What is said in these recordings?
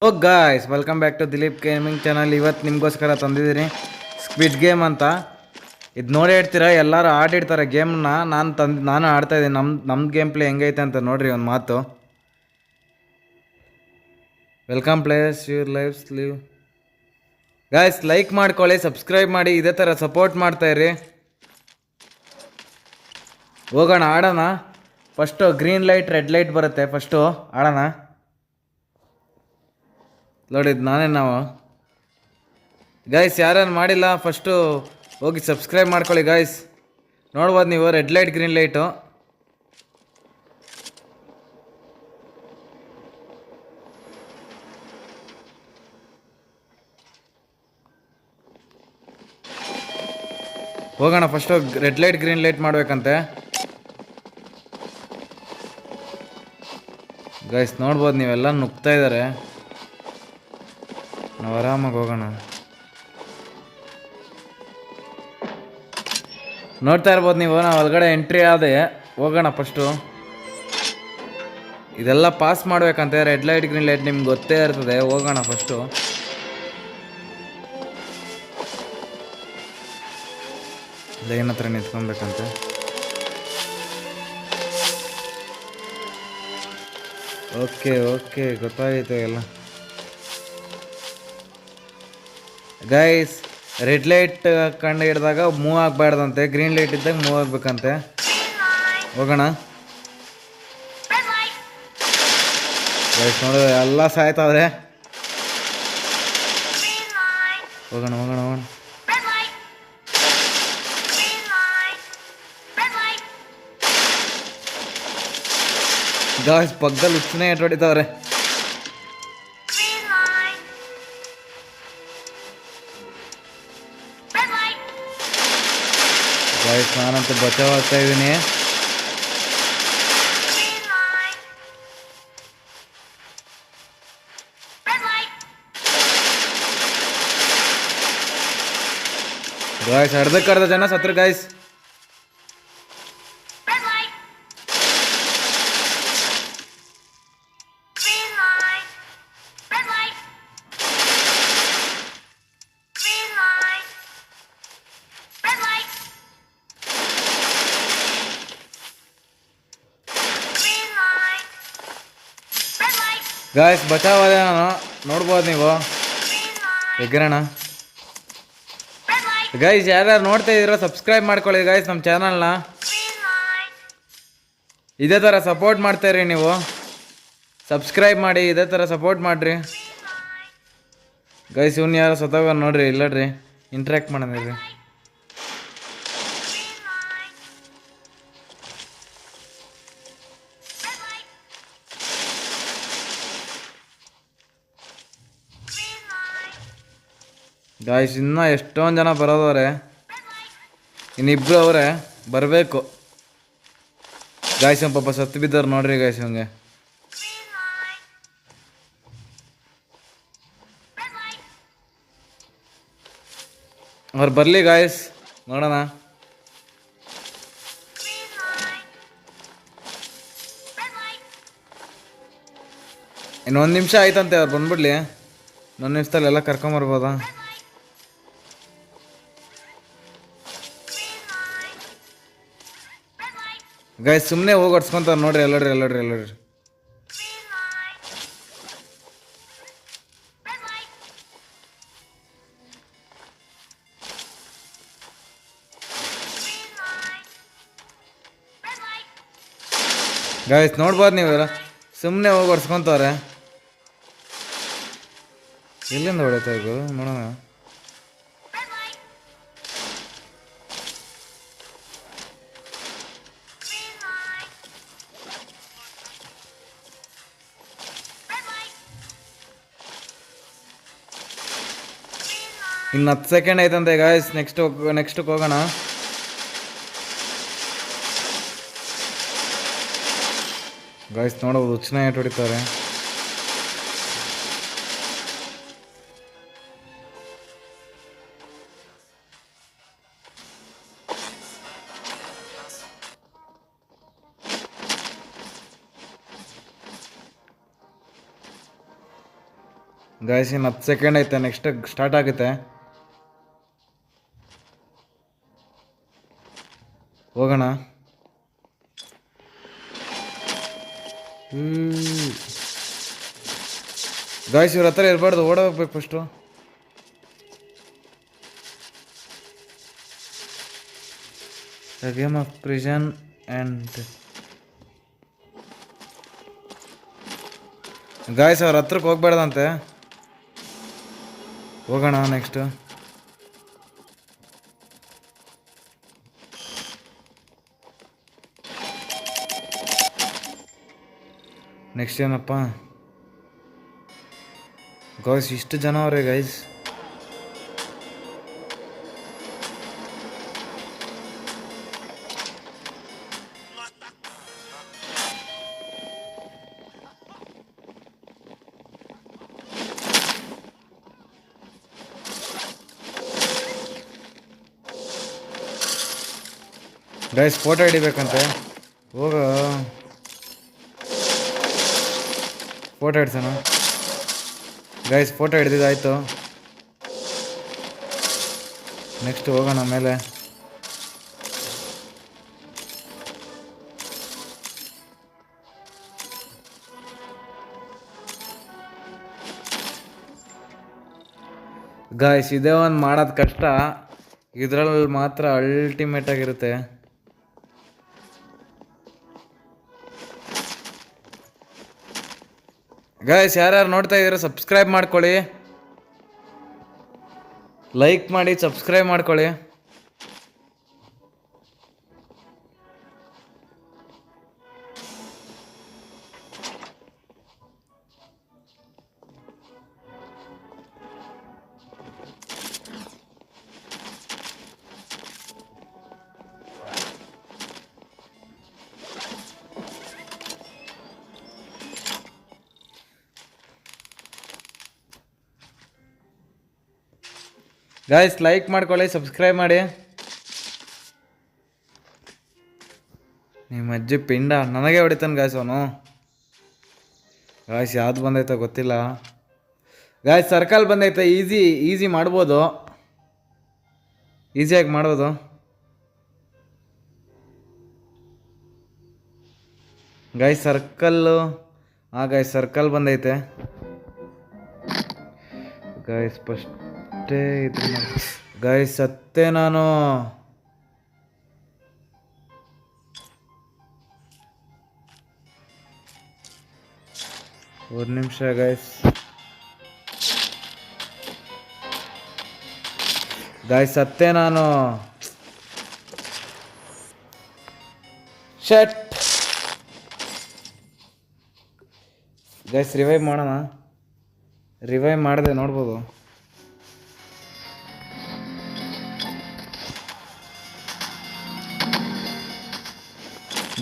O guys welcome back to Dileep gaming channel. ಇವತ್ತು ನಿಮಗೋಸ್ಕರ ತಂದಿದ್ದೀನಿ ಸ್ಕ್ವಿಡ್ ಗೇಮ್ ಅಂತ. ಇದು ನೋಡೇ ಇರ್ತೀರ, ಎಲ್ಲರೂ ಆಡಿರ್ತಾರೆ ಗೇಮ್ನ. ನಾನು ಆಡ್ತಾಯಿದ್ದೀನಿ. ನಮ್ಮ ಗೇಮ್ ಪ್ಲೇ ಹೆಂಗೈತೆ ಅಂತ ನೋಡ್ರಿ ಒಂದು ಮಾತು. Welcome players your life's leave. Guys like ಮಾಡ್ಕೊಳ್ಳಿ, ಸಬ್ಸ್ಕ್ರೈಬ್ ಮಾಡಿ, ಇದೇ ಥರ ಸಪೋರ್ಟ್ ಮಾಡ್ತಾಯಿರಿ. ಹೋಗೋಣ, ಆಡೋಣ. First green light red light ಬರುತ್ತೆ. ಫಸ್ಟು ಆಡೋಣ. ನೋಡಿದ್ದು ನಾವು ಗಾಯ್ಸ್. ಯಾರ್ಯಾರು ಮಾಡಿಲ್ಲ ಫಸ್ಟು ಹೋಗಿ ಸಬ್ಸ್ಕ್ರೈಬ್ ಮಾಡ್ಕೊಳ್ಳಿ ಗಾಯ್ಸ್. ನೋಡ್ಬೋದು ನೀವು, ರೆಡ್ ಲೈಟ್ ಗ್ರೀನ್ ಲೈಟು. ಹೋಗೋಣ, first red light green light ಮಾಡಬೇಕಂತೆ ಗಾಯ್ಸ್. ನೋಡ್ಬೋದು ನೀವೆಲ್ಲ ನುಗ್ತಾ ಇದ್ದಾರೆ. ನಾವು ಆರಾಮಾಗಿ ಹೋಗೋಣ. ನೋಡ್ತಾ ಇರ್ಬೋದು ನೀವು, ನಾವು ಒಳಗಡೆ ಎಂಟ್ರಿ ಆದೆ. ಹೋಗೋಣ ಫಸ್ಟು. ಇದೆಲ್ಲ ಪಾಸ್ ಮಾಡ್ಬೇಕಂತೆ, ರೆಡ್ ಲೈಟ್ ಗ್ರೀನ್ ಲೈಟ್ ನಿಮ್ಗೆ ಗೊತ್ತೇ ಇರ್ತದೆ. ಹೋಗೋಣ ಫಸ್ಟು. ಲೈನ್ ಹತ್ರ ನಿಂತ್ಕೊಬೇಕಂತೆ. ಓಕೆ ಗೊತ್ತಾಗಿತ್ತು ಎಲ್ಲ ಗೈಸ್. ರೆಡ್ ಲೈಟ್ ಕಂಡು ಹಿಡಿದಾಗ ಮೂವ್ ಆಗಬಾರ್ದಂತೆ, ಗ್ರೀನ್ ಲೈಟ್ ಇದ್ದಾಗ ಮೂವ್ ಆಗಬೇಕಂತೆ. ಹೋಗೋಣ ಗೈಸ್. ನೋಡು ಎಲ್ಲ ಸಾಯ್ತಾವ್ರೆ. ಹೋಗೋಣ. ಗಾಯ್ಸ್ ಪಕ್ಕದಲ್ಲಿ ಹುಚ್ಚನೇ ಹೊಡಿತಾವ್ರೆ. ಗಾಯ್ಸ್ ನಾನಂತೂ ಬಚಾವಾಗ್ತಾ ಇದ್ದೀನಿ. ಗಾಯ್ಸ್ ಅರ್ಧಕ್ಕರ್ಧ ಜನ ಸತ್ರು ಗಾಯ್ಸ್. ಗಾಯ್ಸ್ ಬಚಾವಾದೆ ನಾನು. ನೋಡ್ಬೋದು ನೀವು. ಎಗ್ರಣ ಗೈಸ್. ಯಾರ್ಯಾರು ನೋಡ್ತಾ ಇದ್ದೀರೋ ಸಬ್ಸ್ಕ್ರೈಬ್ ಮಾಡ್ಕೊಳ್ಳಿ ಗೈಸ್ ನಮ್ಮ ಚಾನಲ್ನ. ಇದೇ ಥರ ಸಪೋರ್ಟ್ ಮಾಡ್ತಾಯಿರಿ ನೀವು. ಸಬ್ಸ್ಕ್ರೈಬ್ ಮಾಡಿ, ಇದೇ ಥರ ಸಪೋರ್ಟ್ ಮಾಡಿರಿ ಗೈಸ್. ಇವ್ನು ಯಾರು ಸತ್ತೋಗ ನೋಡ್ರಿ, ಇಲ್ಲಡ್ರಿ ಇಂಟ್ರ್ಯಾಕ್ಟ್ ಮಾಡೋದ್ರಿ. ಗಾಯ್ಸ್ ಇನ್ನೂ ಎಷ್ಟೊಂದು ಜನ ಬರೋದವ್ರೆ, ಇನ್ನಿಬ್ರು ಅವರೇ ಬರಬೇಕು ಗಾಯ್ಸ್. ಪಾಪ ಸತ್ತು ಬಿದ್ದವ್ರು ನೋಡ್ರಿ ಗಾಯ್ಸ್. ಹಂಗೆ ಅವ್ರು ಬರಲಿ ಗಾಯ್ಸ್, ನೋಡೋಣ. ಇನ್ನೊಂದು ನಿಮಿಷ ಆಯ್ತಂತೆ, ಅವ್ರು ಬಂದ್ಬಿಡ್ಲಿ. ಇನ್ನೊಂದು ನಿಮಿಷದಲ್ಲಿ ಎಲ್ಲ ಕರ್ಕೊಂಬರ್ಬೋದಾ? ಗಾಯ್ಸ್ ಸುಮ್ಮನೆ ಹೋಗಿ ಹೊಡ್ಸ್ಕೊಂತಾರೆ ನೋಡ್ರಿ. ಎಲ್ಲಡ್ರಿ. ಗಾಯ್ಸ್ ನೋಡ್ಬೋದು ನೀವೆಲ್ಲ ಸುಮ್ಮನೆ ಹೋಗಿ ಹೊಡ್ಸ್ಕೊಂತವ್ರೆ. ಎಲ್ಲಿಂದ ಹೊಡಿತಾ ಇದ್ದು ನೋಡೋಣ. ಇನ್ನು 10 ಸೆಕೆಂಡ್ ಐತಂತೆ ಗಾಯ್ಸ್. ನೆಕ್ಸ್ಟಿಗೆ ಹೋಗೋಣ. ಗಾಯ್ಸ್ ನೋಡೋದು ಹುಚ್ಚನ ಏಟ್ ಹೊಡಿತಾರೆ. ಗಾಯ್ಸ್ ಇನ್ನು 10 ಸೆಕೆಂಡ್ ಐತೆ, ನೆಕ್ಸ್ಟ್ ಸ್ಟಾರ್ಟ್ ಆಗುತ್ತೆ. ಹೋಗೋಣ. ಗಾಯ್ಸ್ ಇವ್ರ ಹತ್ರ ಇರಬಾರ್ದು, ಓಡೋಗ್ಬೇಕು first. The game of prison and guys ಅವ್ರ ಹತ್ರಕ್ಕೆ ಹೋಗ್ಬೇಡ್ದಂತೆ. ಹೋಗೋಣ ನೆಕ್ಸ್ಟ್. ನೆಕ್ಸ್ಟ್ ಏನಪ್ಪ ಗಾಯ್ಸ್, ಇಷ್ಟು ಜನ ಅವರೇ ಗೈಸ್. ಗೈಸ್ ಫೋಟೋ ಹಿಡಿಬೇಕಂತೆ. ಹೋಗ ಫೋಟೋ ಹಿಡ್ಸೋಣ. ಗೈಸ್ ಫೋಟೋ ಹಿಡ್ದಿದ್ದಾಯ್ತು. ನೆಕ್ಸ್ಟ್ ಹೋಗೋಣ ಮೇಲೆ. ಗಾಯ್ಸ್ ಇದೇ ಒಂದು ಮಾಡೋದು ಕಷ್ಟ, ಇದರಲ್ಲಿ ಮಾತ್ರ ಅಲ್ಟಿಮೇಟ್ ಆಗಿರುತ್ತೆ. ಗಾಯ್ಸ್ ಯಾರ್ಯಾರು ನೋಡ್ತಾ ಇದ್ದೀರಾ ಸಬ್ಸ್ಕ್ರೈಬ್ ಮಾಡ್ಕೊಳ್ಳಿ, ಲೈಕ್ ಮಾಡಿ, ಸಬ್ಸ್ಕ್ರೈಬ್ ಮಾಡ್ಕೊಳ್ಳಿ. ಗಾಯ್ಸ್ ಲೈಕ್ ಮಾಡ್ಕೊಳ್ಳಿ, ಸಬ್ಸ್ಕ್ರೈಬ್ ಮಾಡಿ. ನಿಮ್ಮ ಅಜ್ಜಿ ಪಿಂಡ ನನಗೆ ಹೊಡಿತಾನೆ ಗಾಯ್ಸ್ ಅವನು. ಗಾಯ್ಸ್ ಯಾವ್ದು ಬಂದೈತೆ ಗೊತ್ತಿಲ್ಲ. ಗಾಯ್ಸ್ ಸರ್ಕಲ್ ಬಂದೈತೆ, ಈಸಿ ಮಾಡ್ಬೋದು, ಈಸಿಯಾಗಿ ಮಾಡ್ಬೋದು. ಗಾಯ್ಸ್ ಸರ್ಕಲ್ಲು, ಗಾಯ್ಸ್ ಸರ್ಕಲ್ ಬಂದೈತೆ. ಗಾಯ್ಸ್ ಫಸ್ಟೇ ಇದು ಗಾಯ್ಸ್ ಸತ್ತೆ ನಾನು. ಒಂದು ನಿಮಿಷ ಗಾಯ್ಸ್. ಸತ್ತೆ ನಾನು. ಶಟ್. ಗಾಯ್ಸ್ ರಿವೈವ್ ಮಾಡೋಣ. ರಿವೈವ್ ಮಾಡಿದೆ ನೋಡ್ಬೋದು.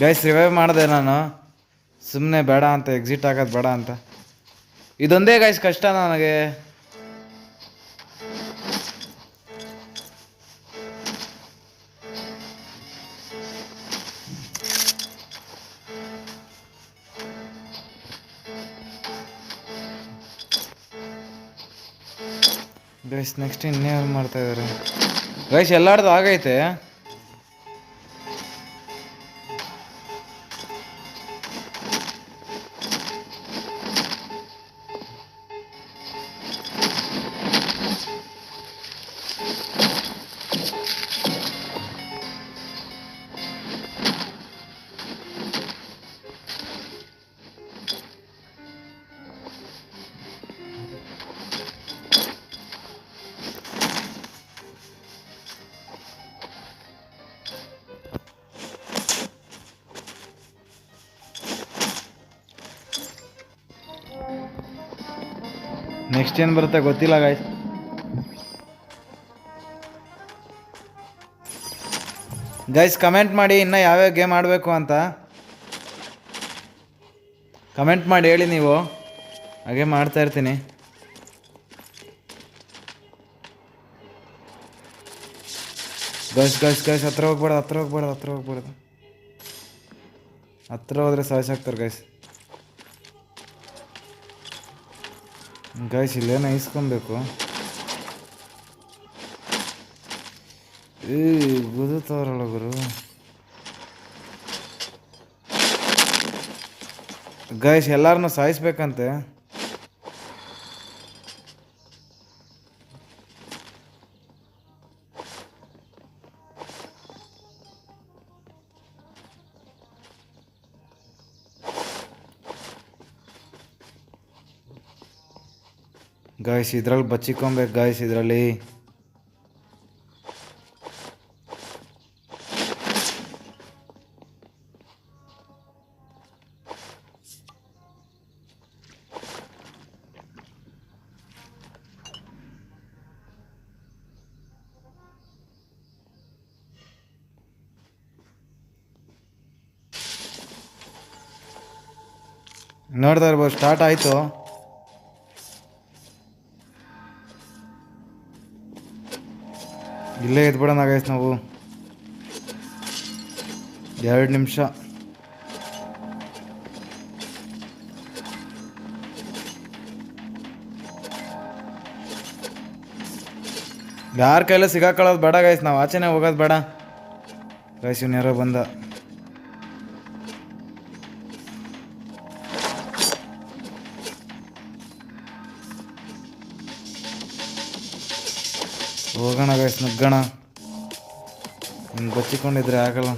ಗೈಸ್ ರಿವೈವ್ ಮಾಡಿದೆ ನಾನು, ಸುಮ್ಮನೆ ಬೇಡ ಅಂತ, ಎಕ್ಸಿಟ್ ಆಗೋದು ಬೇಡ ಅಂತ. ಇದೊಂದೇ ಗೈಸ್ ಕಷ್ಟ ನನಗೆ. ಗೈಸ್ ನೆಕ್ಸ್ಟ್ ಇನ್ನೇನು ಮಾಡ್ತಾ ಇದ್ದಾರೆ ಗೈಸ್? ಎಲ್ಲಾರ್ದು ಆಗೈತೆ. ನೆಕ್ಸ್ಟ್ ಏನು ಬರುತ್ತೆ ಗೊತ್ತಿಲ್ಲ ಗಾಯ್ಸ್. ಗೈಸ್ ಕಮೆಂಟ್ ಮಾಡಿ ಇನ್ನು ಯಾವ್ಯಾವ ಗೇಮ್ ಆಡಬೇಕು ಅಂತ ಕಮೆಂಟ್ ಮಾಡಿ ಹೇಳಿ, ನೀವು ಹಾಗೆ ಮಾಡ್ತಾ ಇರ್ತೀನಿ. ಗೈಸ್ ಹತ್ರ ಹೋಗ್ಬೇಡ್ದು. ಹತ್ರ ಹೋದ್ರೆ ಸಾಯ್ಸಾಕ್ತಾರೆ ಗೈಸ್. ಗೈಸ್ ಇಲ್ಲೇನೋ ಇಸ್ಕೊಬೇಕು. ಗುದುತ್ತವ್ರಲ್ಲ ಗುರು. ಗೈಸ್ ಎಲ್ಲಾರನ್ನೂ ಸಾಯಿಸ್ಬೇಕಂತೆ. ಗಾಯ್ಸ್ ಇದ್ರಲ್ಲಿ ಬಚ್ಚಿಕೊಬೇಕು ಗಾಯ್ಸ್ ಇದರಲ್ಲಿ. ನೋಡ್ತಾ ಇರ್ಬೋದು ಸ್ಟಾರ್ಟ್ ಆಯಿತು. ಇಲ್ಲೇ ಎದ್ಬಿಡೋಣ ಗೈಸ್ ನಾವು. 2 ನಿಮಿಷ. ಯಾರ ಕೈಲ ಸಿಗಾಕೊಳ್ಳೋದು ಬೇಡ ಗೈಸ್, ನಾವು ಆಚೆನೇ ಹೋಗೋದು ಬೇಡ ಗೈಸ್. ಇವ್ನು ಯಾರೋ ಬಂದ. ಹೋಗೋಣ ಗೈಸ್, ನುಗ್ಗೋಣ. ಹಿಂಗೆ ಬಚ್ಚಿಕೊಂಡಿದ್ರೆ ಆಗಲ್ಲ.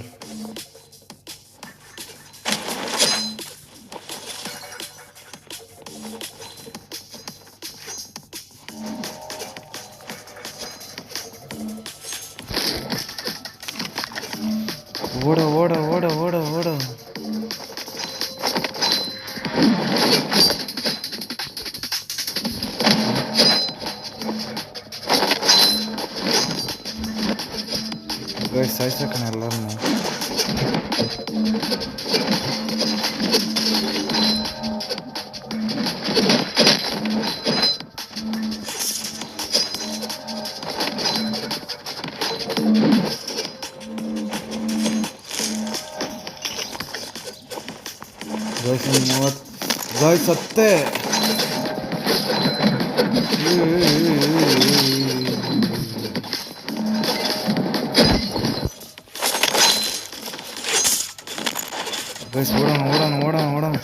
ಓಡ ಓಡ ಓಡ ಓಡ ಓಡ. ಗೈಸ್ ಸಾಯ್ಸಕಣ ಎಲ್ಲರನ್ನು. ಗೈಸ್ 30 ಗೈಸ್ ಸತ್ತೆ. ಗೈಸ್ ಓಡೋಣ ಓಡೋಣ ಓಡೋಣ ಓಡೋಣ.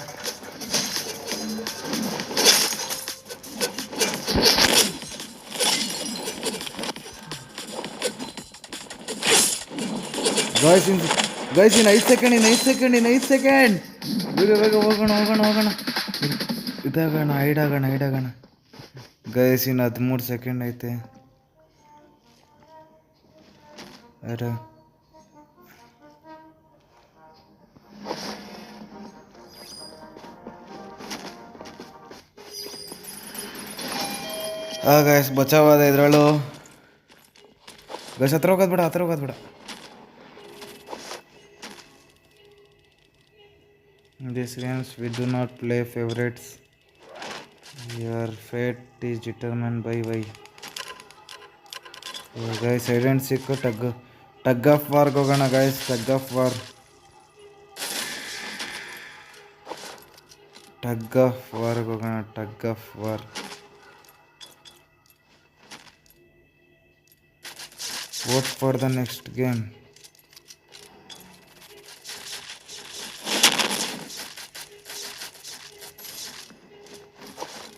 ಗೈಸ್ ಇನ್ನು 5 ಸೆಕೆಂಡ್, ಇನ್ನು 5 ಸೆಕೆಂಡ್, ಇನ್ನು 5 ಸೆಕೆಂಡ್. ಬೇಗ ಬೇಗ ಹೋಗೋಣ ಹೋಗೋಣ ಹೋಗೋಣ. ಇದಾಗೋಣ ಐಡಾಗೋಣ. ಗೈಸ್ ಇನ್ನು 13 ಸೆಕೆಂಡ್ ಐತೆ. ಅರೆ ಗೈಸ್ ಬಚಾವಾದ ಇದ್ರಳು. ಗೈಸ್ ಹತ್ರ ಹೋಗೋದು ಬೇಡ. These games we do not play favorites. Your fate is determined by why. Guys hide and seek, tug of war ಹೋಗೋಣ guys. tug of war. ಹೋಗೋಣ. tug of war. Vote for the next game.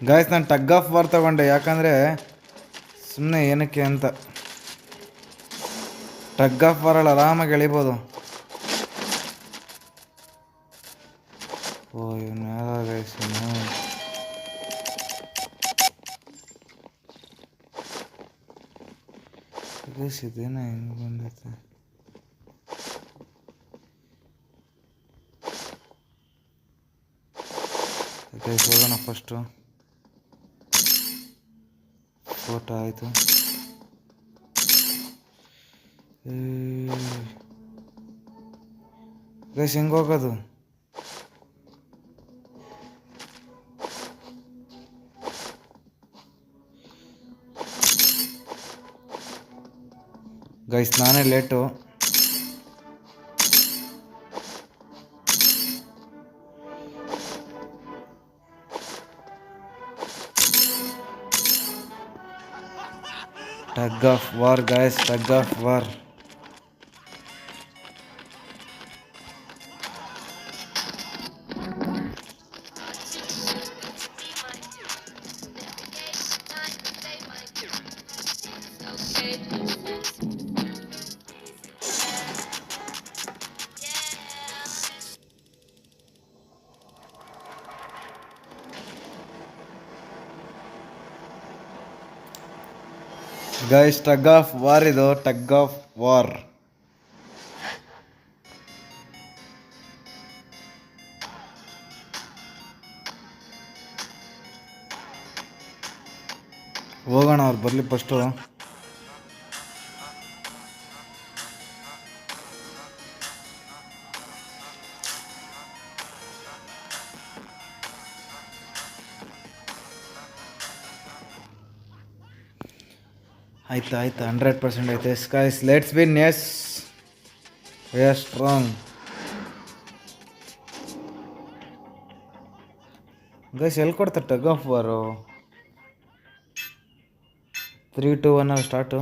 Guys ನಾನು tug of war ತಗೊಂಡೆ, ಯಾಕಂದರೆ ಸುಮ್ಮನೆ ಏನಕ್ಕೆ ಅಂತ. Tug of ವಾರಲ್ಲಿ ಆರಾಮಾಗಿ ಎಳಿಬೋದು. ಓ ಇವನು ಯಾರ ಗೈಸ್? ಗೈಸ್ ಇದೇನ ಹೆಂಗೆ ಬಂದೈತೆ? ಗೈಸ್ ಹೋಗೋಣ ಫಸ್ಟು. ಫೋಟೋ ಆಯಿತು. ಗೈಸ್ ಹೆಂಗೆ ಹೋಗೋದು? ಗೈಸ್ ನಾನೇ late. Tug of war guys, tug of war. Guys tug of war, ಇದು ಟಗ್ ಆಫ್ ವಾರ್. ಹೋಗೋಣ, ಅವ್ರು ಬರಲಿ ಫಸ್ಟು. ಆಯ್ತು 100% ಐತೆ. ಸ್ಕೈಸ್ let's win. Yes we are strong guys. ಎಲ್ಲಿ ಕೊಡ್ತಾರೆ tug of war? 3, 2, 1 start.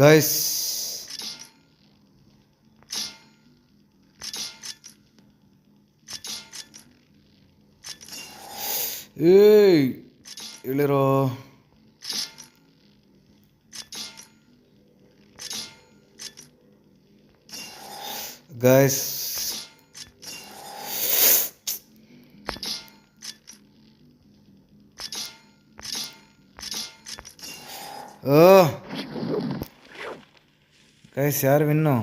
Guys ಇಳಿರೋ. ಗೈಸ್ ಗೈಸ್ ಯಾರು ವಿನ್ನು?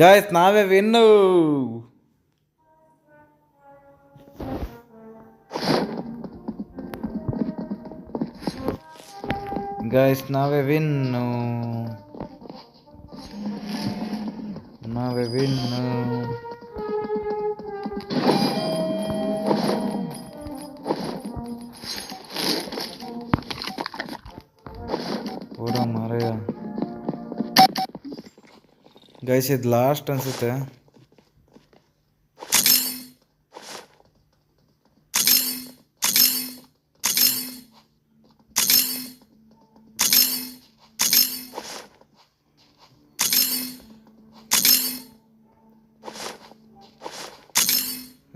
ಗೈಸ್ ನಾವೇ ವಿನ್ನು. ಗೈಸ್ ನಾವೇ ವಿನ್ನು. ಓಡ ಮಾರಯ್ಯ. ಗೈಸ್ ಇದು ಲಾಸ್ಟ್ ಅನ್ಸುತ್ತೆ.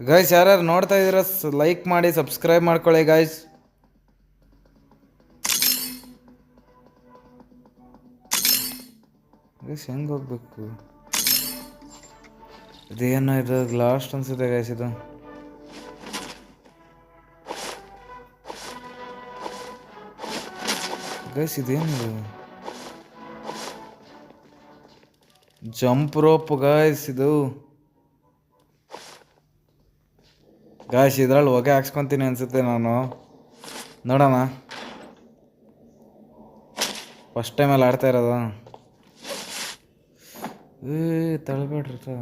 ಗೈಸ್ ಯಾರ್ಯಾರು ನೋಡ್ತಾ ಇದ್ದೀರಾ ಲೈಕ್ ಮಾಡಿ, ಸಬ್ಸ್ಕ್ರೈಬ್ ಮಾಡ್ಕೊಳ್ಳಿ ಗೈಸ್. ಗೈಸ್ ಹೆಂಗೆ ಹೋಗ್ಬೇಕು? ಇದೇನೋ ಇದು ಲಾಸ್ಟ್ ಅನ್ಸುತ್ತೆ ಗೈಸ್. ಇದು ಗೈಸ್ ಇದೇನಿದು? ಜಂಪ್ ರೋಪ್ ಗೈಸ್ ಇದು. ಗಾಯ್ಸ್ ಇದ್ರಲ್ಲಿ ಹೊಗೆ ಹಾಕ್ಸ್ಕೊತೀನಿ ಅನ್ಸುತ್ತೆ ನಾನು. ನೋಡೋಣ, ಫಸ್ಟ್ ಟೈಮಲ್ಲಿ ಆಡ್ತಾ ಇರೋದು. ತಳ್ಬೇಡ್ರಿ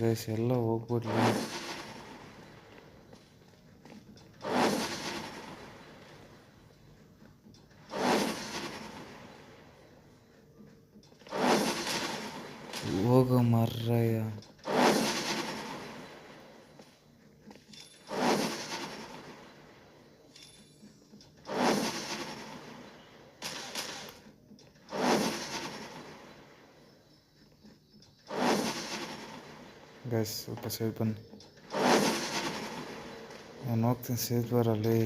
ಗೈಸ್, ಎಲ್ಲ ಹೋಗ್ಬಿಡ್ಲಿ. ಹೋಗ ಮರ್ರಯ್ಯ. ಗೈಸ್ ಸ್ವಲ್ಪ ಸೈಡ್ ಬನ್ನಿ, ನಾನು ಹೋಗ್ತೀನಿ ಸೇದ್ ಬರಲ್ಲಿ.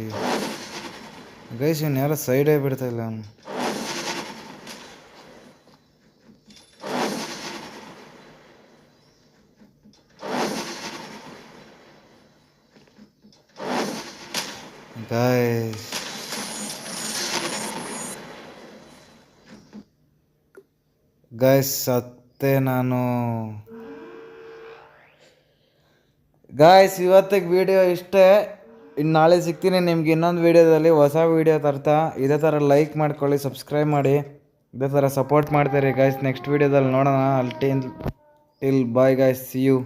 ಗೈಸ್ ಇವನು ಯಾರೋ ಸೈಡೇ ಬಿಡ್ತಾ ಇಲ್ಲ ಅವನು. ಗೈಸ್ ಗೈಸ್ ಸತ್ತೆ ನಾನು. ಗಾಯ್ಸ್ ಇವತ್ತಿಗೆ ವಿಡಿಯೋ ಇಷ್ಟೇ. ಇನ್ನು ನಾಳೆ ಸಿಗ್ತೀನಿ ನಿಮ್ಗೆ ಇನ್ನೊಂದು ವೀಡಿಯೋದಲ್ಲಿ, ಹೊಸ ವೀಡಿಯೋ ತರ್ತಾ. ಇದೇ ಥರ ಲೈಕ್ ಮಾಡ್ಕೊಳ್ಳಿ, ಸಬ್ಸ್ಕ್ರೈಬ್ ಮಾಡಿ. ಇದೇ ಥರ ಸಪೋರ್ಟ್ ಮಾಡ್ತೀರಿ ಗಾಯ್ಸ್. ನೆಕ್ಸ್ಟ್ ವೀಡಿಯೋದಲ್ಲಿ ನೋಡೋಣ. Till bye guys, see you.